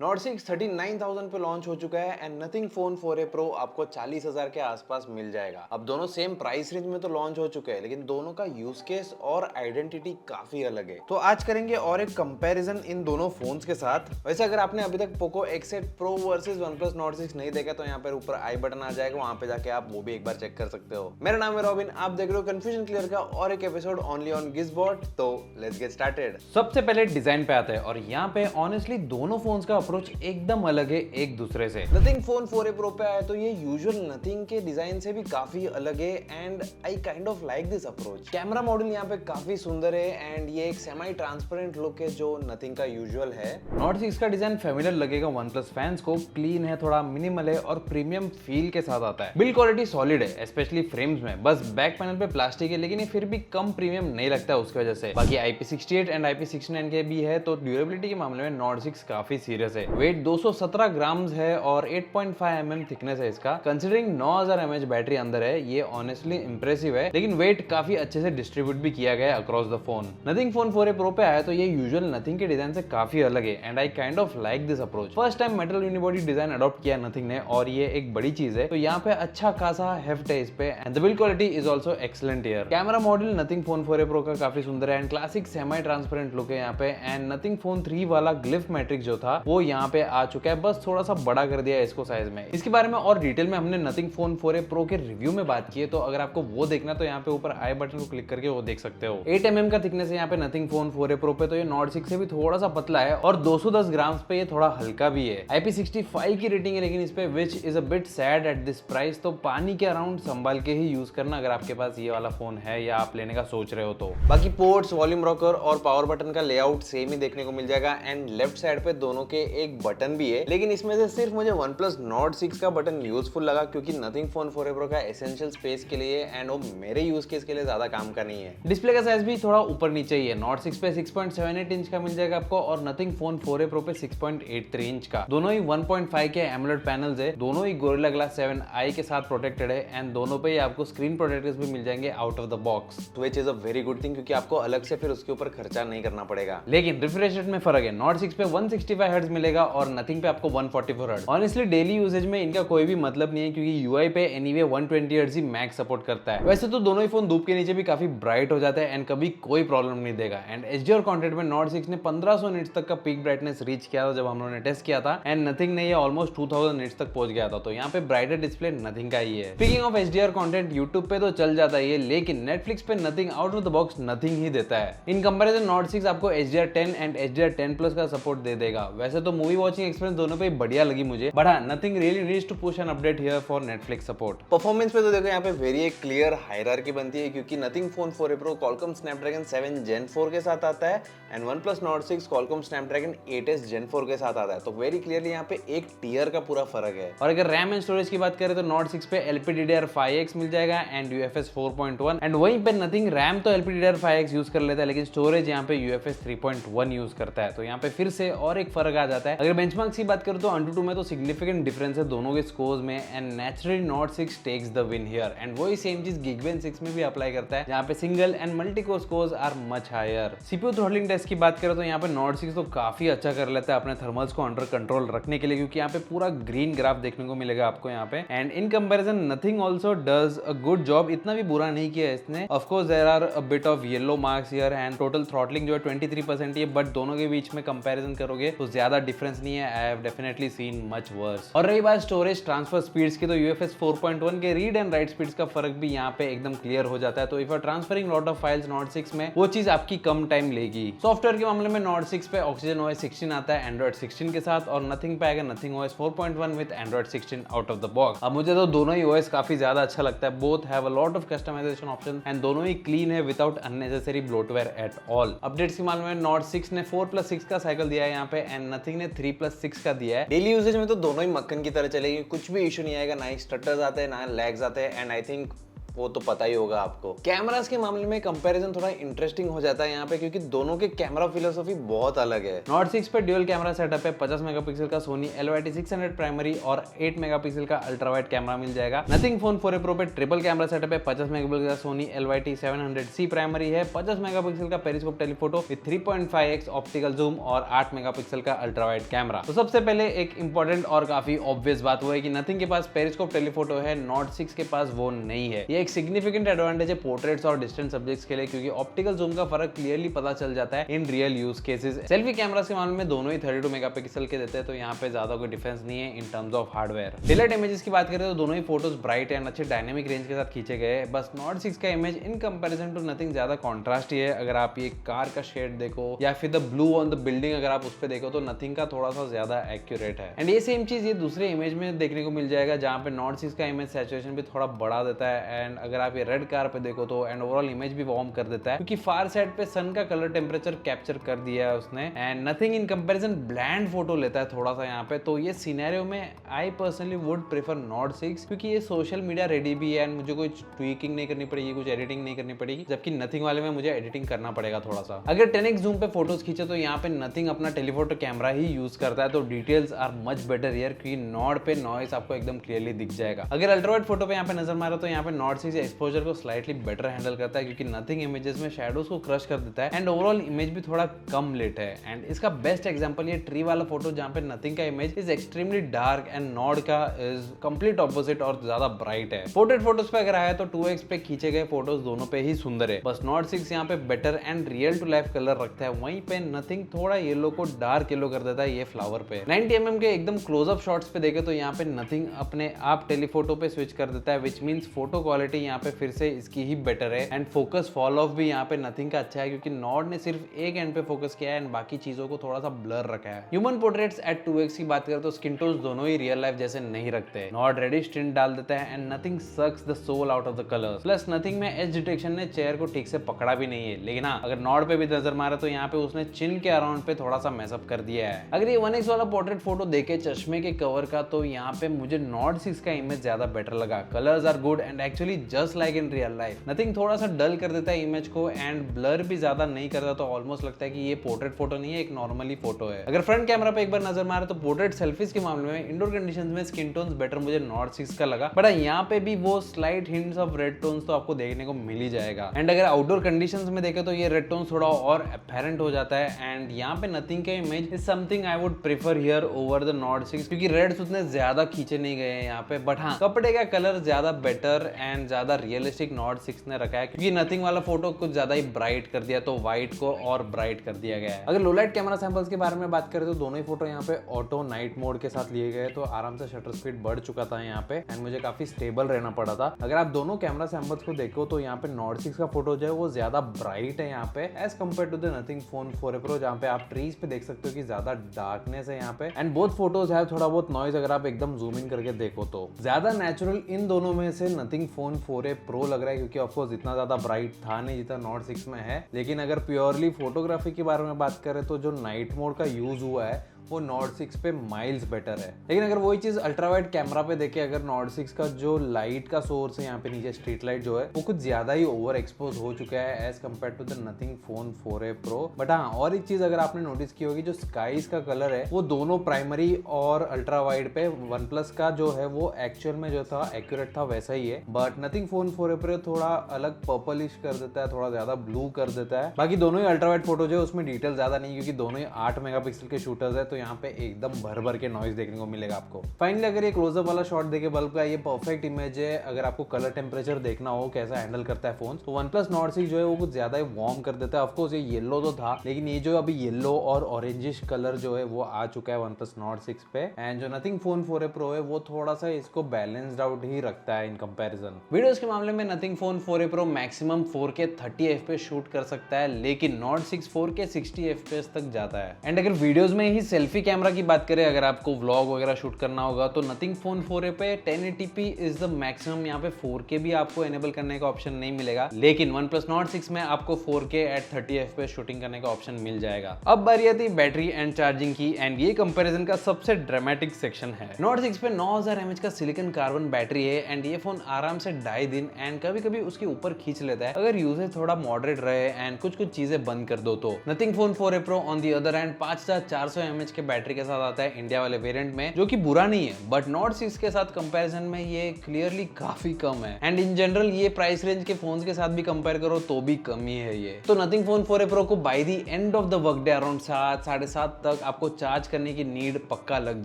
Not 6 39,000 पे launch हो चुका है and nothing phone 4a pro आपको 40,000 के आसपास मिल जाएगा। अब दोनों सेम प्राइस रेंज में तो लॉन्च हो चुके हैं, लेकिन दोनों का यूज केस और आइडेंटिटी काफी अलग है। तो आज करेंगे और एक कंपैरिजन इन दोनों फोन्स के साथ। वैसे अगर आपने अभी तक Poco X8 pro versus OnePlus Nord 6 नहीं देखा तो यहाँ पर ऊपर आई बटन आ जाएगा, वहां पे जाके आप वो भी एक बार चेक कर सकते हो। मेरा नाम है रॉबिन, आप देख रहे हो कंफ्यूजन क्लियर का और एक एपिसोड ओनली ऑन गिज़बॉट। तो लेट्स गेट स्टार्टेड। सबसे पहले डिजाइन पे आते हैं और यहाँ पे ऑनेस्टली दोनों फोन्स का अप्रोच एकदम अलग है एक दूसरे से। नथिंग फोन 4a प्रो पे आया तो ये यूजुअल नथिंग के डिजाइन से भी काफी अलग है and I kind of like this approach. Camera module यहाँ पे काफी सुंदर है एंड ये एक सेमी ट्रांसपेरेंट लुक है जो नथिंग का यूजुअल है। Nord 6 का डिजाइन फेमिलियर लगेगा OnePlus फैंस को, क्लीन है, थोड़ा मिनिमल है और प्रीमियम फील के साथ आता है। बिल्ड क्वालिटी सॉलिड है, स्पेशली फ्रेम्स में। बस बैक पैनल पे प्लास्टिक है, लेकिन ये फिर भी कम प्रीमियम नहीं लगता है उसकी वजह से। बाकी IP68 एंड IP69 के भी है, तो ड्यूरेबिलिटी के मामले में Nord 6 काफी सीरियस है। वेट 217 ग्राम्स है और 8.5 mm थिकनेस है इसका। कंसिडरिंग 9000 mAh बैटरी अंदर है, ये ऑनेस्टली इंप्रेसिव है, लेकिन वेट काफी अच्छे से डिस्ट्रीब्यूट भी किया गया है across the phone. Nothing phone 4a pro पे आया तो ये यूजुअल नथिंग के डिजाइन से काफी अलग है and I kind of like this approach. First time metal unibody design adopt किया नथिंग ने और ये एक बड़ी चीज है, तो यहाँ पे अच्छा खासा हेफ्ट है इस पे and the build quality is also excellent here. Camera module nothing phone 4a pro का काफी सुंदर है and classic semi transparent look है यहाँ पे एंड नथिंग फोन 3 वाला ग्लिफ मैट्रिक जो था वो यहाँ पे आ चुका है, बस थोड़ा सा बड़ा कर दिया है इसको साइज में। इसके बारे में और डिटेल में हमने नथिंग फोन 4a प्रो के रिव्यू में बात की है, तो अगर आपको वो देखना तो यहाँ पे ऊपर आई बटन को क्लिक करके वो देख सकते हो। 8 mm का थिकनेस है यहाँ पे नथिंग फोन 4a प्रो पे, तो ये Nord 6 से भी थोड़ा सा पतला है और 210 ग्राम्स पे ये थोड़ा हल्का भी है। IP65 की रेटिंग है लेकिन इस पे, which is a bit sad at this price. तो पानी के अराउंड संभाल के ही यूज करना अगर आपके पास ये वाला फोन है या आप लेने का सोच रहे हो तो। बाकी पोर्ट्स, वॉल्यूम रॉकर और पावर बटन का लेआउट सेम ही देखने को मिल जाएगा एंड लेफ्ट साइड पे दोनों के एक बटन भी है, लेकिन इसमें से सिर्फ मुझे OnePlus Nord 6 का बटन यूजफुल लगा क्योंकि नथिंग फोन 4a प्रो का एसेंशियल स्पेस के लिए एंड वो मेरे यूज केस के लिए ज्यादा काम का नहीं है। डिस्प्ले का साइज भी थोड़ा ऊपर नीचे ही है। Nord 6 पे 6.78 इंच का मिल जाएगा आपको और नथिंग फोन 4a प्रो पे 6.83 इंच का। दोनों ही 1.5 के एमोलेड पैनल्स है, दोनों ही Gorilla Glass 7i के साथ प्रोटेक्टेड है एंड दोनों पे ही आपको स्क्रीन प्रोटेक्टर्स भी मिल जाएंगे out of the box, which is a very good thing क्योंकि आपको अलग से फिर उसके ऊपर खर्चा नहीं करना पड़ेगा। लेकिन रिफ्रेश रेट में फर्क है। Nord 6 पे 165 हर्ट्ज मिलेगा और नथिंग पे आपको 144 हर्ट्ज। ऑनेस्टली डेली यूजेज में इनका कोई भी मतलब नहीं है क्योंकि UI पे एनीवे 120 हर्ट्ज ही मैक्स सपोर्ट करता है। वैसे तो दोनों ही फोन धूप के नीचे भी काफी ब्राइट हो जाता है एंड कभी कोई प्रॉब्लम नहीं देगा। एंड HDR कंटेंट में Nord 6 ने 1500 निट्स तक का पीक ब्राइटनेस रीच किया था जब हम लोगों ने टेस्ट किया था एंड नथिंग ने ये ऑलमोस्ट 2000 निट्स तक पहुंच गया था, तो यहाँ पे ब्राइटर डिस्प्ले नथिंग का ही है। Speaking of HDR content, YouTube पे तो चल जाता है ये, लेकिन Netflix पे nothing out of the box nothing ही देता है। इन कंपैरिजन Nord 6 आपको HDR10 एंड HDR10+ का सपोर्ट दे देगा। वैसे तो मूवी वॉचिंग एक्सपीरियंस दोनों पे बढ़िया लगी मुझे, बट हाँ, nothing really needs to push an update here for Netflix support. Performance पे तो देखो यहाँ पे वेरी एक क्लियर हायरार्की बनती है क्योंकि nothing phone 4a pro Qualcomm Snapdragon 7 Gen 4 के साथ आता है and OnePlus Nord 6 Qualcomm Snapdragon 8s Gen 4 के साथ आता है, तो वेरी क्लियरली यहाँ पे एक टीयर का पूरा फर्क है। और अगर रैम एंड स्टोरेज की बात करें तो Nord 6 पे LPDDR5X मिल जाएगा एंड UFS 4.1 एंड वहीं पे नथिंग रैम तो LPDDR5X यूज कर लेता है लेकिन स्टोरेज यहाँ पे UFS 3.1 यूज करता है, तो यहाँ पे फिर से और एक फर्क आ जाता है। अगर बेंचमार्क्स की बात करूं तो Antutu में तो सिग्निफिकेंट डिफरेंस है दोनों के स्कोर्स में and naturally Nord 6 takes the win here and वही सेम चीज Geekbench 6 में भी अप्लाई करता है जहाँ पे single and multi core scores are much higher. CPU throttling test की बात करें तो यहाँ पे Nord 6 तो काफी अच्छा कर लेता है अपने थर्मल्स को अंडर कंट्रोल रखने के लिए, क्योंकि यहाँ पे पूरा ग्रीन ग्राफ देखने को मिलेगा आपको यहाँ पे and in comparison nothing also does a good job. इतना भी बुरा नहीं किया इसने। Of course there are a bit of yellow marks here and total throttling जो है 23% ही है, बट दोनों के बीच में कंपैरिजन करोगे तो ज्यादा डिफरेंस नहीं है। I have definitely seen much worse. और रही बात स्टोरेज ट्रांसफर स्पीड्स की तो UFS 4.1 के रीड एंड राइट स्पीड्स का फर्क भी यहाँ पे एकदम क्लियर हो जाता है, तो if you are transferring lot of files Nord 6 में वो चीज आपकी कम टाइम लेगी। सॉफ्टवेयर के मामले में Nord 6 पे Oxygen OS 16 आता है Android 16 के साथ और नथिंग पे आएगा nothing OS 4.1 with Android 16 out of the box. अब मुझे तो दोनों ही OS काफी ज्यादा अच्छा लगता है। Both have a lot of customisation option and दोनों ही क्लीन है without unnecessary bloatware at all. Updates के मामले में Nord 6 ने 4+6 का साइकिल दिया है यहाँ पे एंड नथिंग ने 3+6 का दिया है। डेली यूजेज में तो दोनों ही मक्खन की तरह चलेगी, कुछ भी इशू नहीं आएगा, ना ही स्टटर्स आते हैं ना लैग्स आते हैं एंड आई थिंक वो तो पता ही होगा आपको। कैमरास के मामले में कंपैरिजन थोड़ा इंटरेस्टिंग हो जाता है यहाँ पे, क्योंकि दोनों के कैमरा फिलोसफी बहुत अलग है। नॉट 6 पे ड्यूअल कैमरा सेटअप है, 50 मेगापिक्सल का सोनी LYT600 प्राइमरी और 8 मेगापिक्सल का अल्ट्रा वाइड कैमरा मिल जाएगा। नथिंग फोन 4a Pro पे ट्रिपल कैमरा सेटअप है, 50 मेगापिक्सल का सोनी LYT700C प्राइमरी है, 50 मेगापिक्सल का periscope telephoto with 3.5x optical zoom और 8 मेगापिक्सल का अल्ट्रा वाइड कैमरा। तो सबसे पहले एक इंपॉर्टेंट और काफी ऑब्वियस बात वो है कि नथिंग के पास पेरिस्कोप टेलीफोटो है, नॉट 6 के पास वो नहीं है। ये एक सिग्निफिकेंट एडवांटेज है पोर्ट्रेट्स और डिस्टेंट सब्जेक्ट्स के लिए, क्योंकि ऑप्टिकल जूम का फर्क क्लियरली पता चल जाता है in real use cases. Selfie camera के मामले में दोनों ही 32 मेगापिक्सल के देते हैं, तो यहाँ पे ज्यादा कोई डिफरेंस नहीं है in terms of hardware. Daylight images की बात करें तो दोनों ही फोटोज ब्राइट एंड अच्छे डायनेमिक रेंज के साथ खींचे गए। बस नॉट 6 का image in comparison to nothing ज्यादा कॉन्ट्रास्ट ही है। अगर आप ये कार का शेड देखो या फिर the blue on the building अगर आप उस पे देखो तो नथिंग का थोड़ा सा ज्यादा एक्यूरेट है। एंड ये सेम चीज ये दूसरे इमेज में देखने को मिल जाएगा, जहाँ पे नॉट 6 का इमेज सैचुरेशन भी थोड़ा बढ़ा देता है। एंड अगर आप ये रेड कार पे देखो तो एंड ओवरऑल इमेज भी वार्म कर देता है, क्योंकि फार साइड पे सन का कलर टेम्परेचर कैप्चर कर दिया है उसने। And nothing in comparison bland photo लेता है थोड़ा सा यहाँ पे। तो ये सिनेरियो में I personally would prefer not 6, क्योंकि ये सोशल मीडिया रेडी भी है एंड मुझे कोई ट्वीकिंग नहीं करनी पड़ेगी, कुछ एडिटिंग नहीं करनी पड़ेगी, जबकि नथिंग वाले में मुझे एडिटिंग करना पड़ेगा थोड़ा सा। अगर 10x जूम पे फोटोज खींचे तो यहाँ पे नथिंग अपना टेलीफोटो कैमरा ही यूज करता है, तो details are much better here, क्योंकि नॉट पे नॉइस आपको एकदम क्लियरली दिख जाएगा। अगर अल्ट्रावाइड फोटो पे यहाँ पे नजर मारा तो यहाँ पे नॉट 6 एक्सपोजर को स्लाइटली बेटर हैंडल करता है, क्योंकि नथिंग इमेजेस में शैडोज को क्रश कर देता है एंड ओवरऑल इमेज भी थोड़ा कम लेट है। एंड इसका बेस्ट एग्जांपल ये ट्री वाला फोटो, जहाँ पे नथिंग का image is extremely dark and Nord का इज कंप्लीट ऑपोजिट और ज्यादा ब्राइट है। पोर्ट्रेट फोटोज पे अगर आया तो 2x पे खींचे गए फोटोज दोनों पे ही सुंदर है, बस नॉट 6 यहाँ पे better and real to life colour रखता है, वहीं पे नथिंग थोड़ा येलो को डार्क येलो कर देता है ये फ्लावर पे। 90mm के एकदम क्लोजअप शॉट्स पे देखे तो यहाँ पे नथिंग अपने आप टेलीफोटो पे स्विच कर देता है, विच मीन्स फोटो क्वालिटी यहाँ पे फिर से इसकी ही बेटर है। एंड फोकस फॉल ऑफ भी यहाँ पे नथिंग का अच्छा है, क्योंकि नॉड ने सिर्फ एक एंड पे फोकस किया है एंड बाकी चीजों को थोड़ा सा ब्लर रखा है। ह्यूमन पोर्ट्रेट्स एट 2x की बात करें तो स्किन टोन्स दोनों ही रियल लाइफ जैसे नहीं रखते। नॉड रेडिश टिंट डाल देता है and nothing sucks the soul out of the colours. Plus nothing में एज डिटेक्शन ने चेयर को ठीक से पकड़ा भी नहीं है, लेकिन हाँ अगर नॉड पे भी नजर मारे तो यहाँ पे उसने चिन के अराउंड पे थोड़ा सा मैसअप कर दिया है। अगर ये 1x वाला पोर्ट्रेट फोटो देखे चश्मे के कवर का तो यहाँ पे मुझे नॉट 6 का इमेज ज्यादा बेटर लगा। Colours are good and actually just like in real life. Nothing थोड़ा सा डल कर देता है इमेज को एंड ब्लर भी ज्यादा नहीं करता, तो ऑलमोस्ट लगता है कि ये पोर्ट्रेट फोटो नहीं है, एक नॉर्मली फोटो है। अगर फ्रंट कैमरा पे एक बार नजर मारे तो पोर्ट्रेट सेल्फीज के मामले में इंडोर कंडीशंस में स्किन टोन्स बेटर मुझे नॉट 6 का लगा, बट यहाँ पे भी वो slight hints of red tones तो आपको देखने को मिल ही जाएगा। एंड अगर आउटडोर कंडीशंस में देखे तो ये रेड टोन्स थोड़ा और अपैरेंट हो जाता है। एंड यहाँ पे नथिंग का image is something I would prefer here over the not 6, क्योंकि रेड्स उतने ज्यादा खींचे नहीं गए हैं यहाँ पे, बट हाँ कपड़े का कलर ज्यादा बेटर एंड ज्यादा रियलिस्टिक नॉट 6 ने रखा है, क्योंकि नथिंग वाला फोटो कुछ ज्यादा ही ब्राइट कर दिया, तो व्हाइट को और ब्राइट कर दिया गया है। अगर लो लाइट कैमरा सैंपल्स के बारे में बात करें तो दोनों ही फोटो यहाँ पे ऑटो नाइट मोड के साथ लिए गए, तो आराम से शटर स्पीड बढ़ चुका था यहाँ पे एंड मुझे काफी स्टेबल रहना पड़ा था। अगर आप दोनों कैमरा सैंपल्स को देखो तो यहाँ पे नॉट 6 का फोटो जो है वो ज्यादा ब्राइट है यहाँ पे as compare to the nothing phone 4a Pro, जहाँ पे आप ट्रीज पे देख सकते हो कि ज्यादा डार्कनेस है यहाँ पे। एंड बोथ फोटोज है थोड़ा बहुत नॉइज, अगर आप एकदम जूम इन करके देखो तो ज्यादा नेचुरल इन दोनों में से नथिंग फोन 4a Pro लग रहा है, क्योंकि ऑफकोर्स इतना ज्यादा ब्राइट था नहीं जितना नॉट 6 में है। लेकिन अगर प्योरली फोटोग्राफी के बारे में बात करें तो जो नाइट मोड का यूज हुआ है वो नॉट 6 पे माइल्स बेटर है। लेकिन अगर वही चीज अल्ट्रा वाइड कैमरा पे देखे, अगर नॉट 6 का जो लाइट का सोर्स है यहाँ पे नीचे स्ट्रीट लाइट जो है वो कुछ ज्यादा ही ओवर एक्सपोज हो चुका है as compare to the nothing phone 4a Pro। But हाँ और एक चीज अगर आपने नोटिस की होगी, जो स्काईज का कलर है वो दोनों प्राइमरी और अल्ट्रा वाइड पे OnePlus का जो है वो एक्चुअल में जो था एक्यूरेट था वैसा ही है, but nothing phone 4a Pro थोड़ा अलग पर्पलिश कर देता है, थोड़ा ज्यादा ब्लू कर देता है। बाकी दोनों ही अल्ट्रा वाइड फोटो जो है उसमें डिटेल ज्यादा नहीं, क्योंकि दोनों ही 8 मेगापिक्सल के शूटर्स है, तो यहाँ पे एकदम भर भर के नॉइज देखने को मिलेगा आपको। फाइनली अगर ये क्लोजअप वाला शॉट देखे बल्ब का, ये परफेक्ट इमेज है। अगर आपको कलर टेम्परेचर देखना हो कैसा हैंडल करता है फोन, तो OnePlus Nord 6 जो है वो कुछ ज्यादा ही वार्म कर देता है। ऑफकोर्स ये येलो तो था, लेकिन ये जो अभी येलो और ऑरेंजिश कलर जो है वो आ चुका है OnePlus Nord 6 पे। एंड जो नथिंग फोन 4a Pro है वो थोड़ा सा इसको बैलेंस्ड आउट ही रखता है इन कंपैरिजन। वीडियोस के मामले में nothing phone 4a Pro maximum 4K 30 FPS shoot कर सकता है, लेकिन Nord 6 4K 60 FPS तक जाता है। एंड अगर वीडियोस में ही सेल्फी सेल्फी कैमरा की बात करें, अगर आपको व्लॉग वगैरह शूट करना होगा तो नथिंग फोन 4a पे 1080p इज द मैक्सिमम। यहाँ पे 4K भी आपको एनेबल करने का ऑप्शन नहीं मिलेगा, लेकिन OnePlus Nord 6 में आपको 4K at 30 FPS शूटिंग करने का ऑप्शन मिल जाएगा। अब बारी आती है बैटरी एंड चार्जिंग की, एंड ये कंपैरिजन का सबसे ड्रामेटिक सेक्शन है। Nord 6 पे 9000 mAh का सिलिकॉन कार्बन बैटरी है, एंड ये फोन आराम से 2.5 दिन एंड कभी कभी उसके ऊपर खींच लेता है अगर यूजेज थोड़ा मॉडरेट रहे एंड कुछ चीजें बंद कर दो तो। Nothing phone 4a Pro on the other hand 5400 mAh के बैटरी के साथ आता है इंडिया वाले वेरिएंट में, जो कि बुरा नहीं है, बट Nord 6 के साथ कंपैरिजन में ये क्लियरली काफी कम है। एंड इन जनरल ये प्राइस रेंज के फोन्स के साथ भी कंपेयर करो तो भी कम ही है ये। तो नथिंग फोन 4a Pro को by the end of the work day around 7 साढ़े 7 तक आपको चार्ज करने की नीड पक्का लग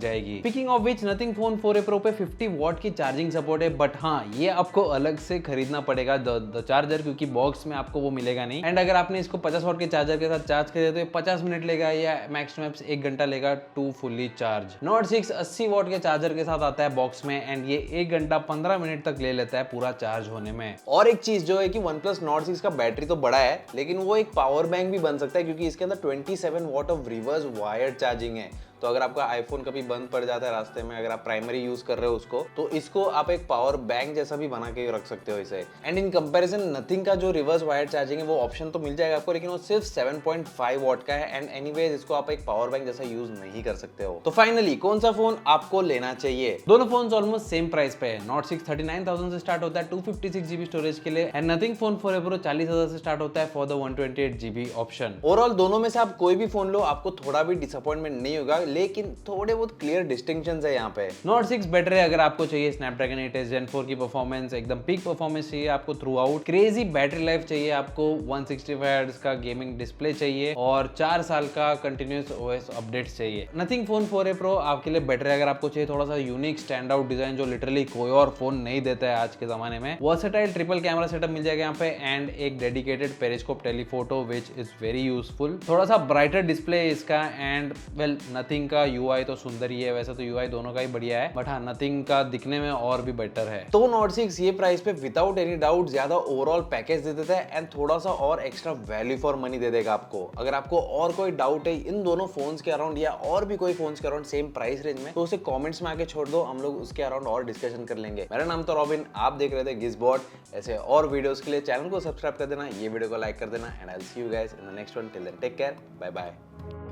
जाएगी। Speaking of which, nothing phone 4a Pro पे 50 वॉट की चार्जिंग सपोर्ट है, बट हाँ ये आपको अलग से खरीदना पड़ेगा द चार्जर, क्योंकि बॉक्स में आपको वो मिलेगा नहीं। एंड अगर आपने इसको 50 वॉट के चार्जर के साथ चार्ज कर दिया तो 50 मिनट लेगा या मैक्स टू मैक्स 1 घंटा लेगा to fully charge. Nord 6 80 watt के चार्जर के साथ आता है बॉक्स में, एंड ये 1 घंटा 15 मिनट तक ले लेता है पूरा चार्ज होने में। और एक चीज जो है कि OnePlus Nord 6 का बैटरी तो बड़ा है, लेकिन वो एक पावर बैंक भी बन सकता है, क्योंकि इसके अंदर 27 what of reverse wired charging है। तो अगर आपका आईफोन कभी बंद पड़ जाता है रास्ते में, अगर आप प्राइमरी यूज कर रहे हो उसको, तो इसको आप एक पावर बैंक जैसा भी बना के रख सकते हो इसे। एंड इन कंपैरिजन नथिंग का जो रिवर्स वायर्ड चार्जिंग है वो ऑप्शन तो मिल जाएगा आपको, लेकिन वो सिर्फ 7.5 वॉट का है, एंड एनीवेज इसको आप एक पावर बैंक जैसा यूज नहीं कर सकते हो। तो फाइनली कौन सा फोन आपको लेना चाहिए? दोनों फोन्स ऑलमोस्ट सेम प्राइस पे है। Nord 6 39,000 से स्टार्ट होता है 256GB स्टोरेज के लिए, and nothing phone 4a Pro 40,000 से स्टार्ट होता है for the 128GB option. Overall दोनों में से आप कोई भी फोन लो, आपको थोड़ा भी डिसअपॉइंटमेंट नहीं होगा, लेकिन थोड़े बहुत क्लियर डिस्टिंक्शंस है यहाँ पे। Nord 6 बेटर है अगर आपको चाहिए Snapdragon 8s Gen 4 की परफॉर्मेंस, एकदम पीक परफॉर्मेंस चाहिए आपको through out, crazy battery life चाहिए आपको, 165 Hz का गेमिंग डिस्प्ले चाहिए, और 4 साल का कंटिन्यूस OS अपडेट्स चाहिए। नथिंग फोन 4a Pro आपके लिए बेटर है अगर आपको चाहिए थोड़ा सा यूनिक स्टैंड आउट डिजाइन, जो लिटरली कोई और फोन नहीं देता है आज के जमाने में। वर्सेटाइल ट्रिपल कैमरा सेटअप मिल जाएगा यहाँ पे, एंड एक dedicated periscope telephoto which is very useful. थोड़ा सा ब्राइटर डिस्प्ले इसका, एंड वेल नथिंग का UI तो सुंदर ही है, वैसे तो UI दोनों का ही बढ़िया है, बट हाँ नथिंग का दिखने में और भी बेटर है। तो Nord 6 ये प्राइस पे विदाउट एनी डाउट ज्यादा ओवरऑल पैकेज दे देता है, एंड थोड़ा सा और एक्स्ट्रा वैल्यू फॉर मनी दे देगा आपको। अगर आपको और कोई डाउट है इन दोनों फोन्स के अराउंड, या और भी कोई फोन्स के अराउंड सेम प्राइस रेंज में, तो उसे कमेंट्स में आके छोड़ दो, हम लोग उसके अराउंड और डिस्कशन कर लेंगे। मेरा नाम तो रॉबिन, आप देख रहे थे गिजबॉट। ऐसे और वीडियोस के लिए चैनल को सब्सक्राइब कर देना, ये वीडियो को लाइक कर देना, and I will see you guys in the next one. Till then take care, bye bye.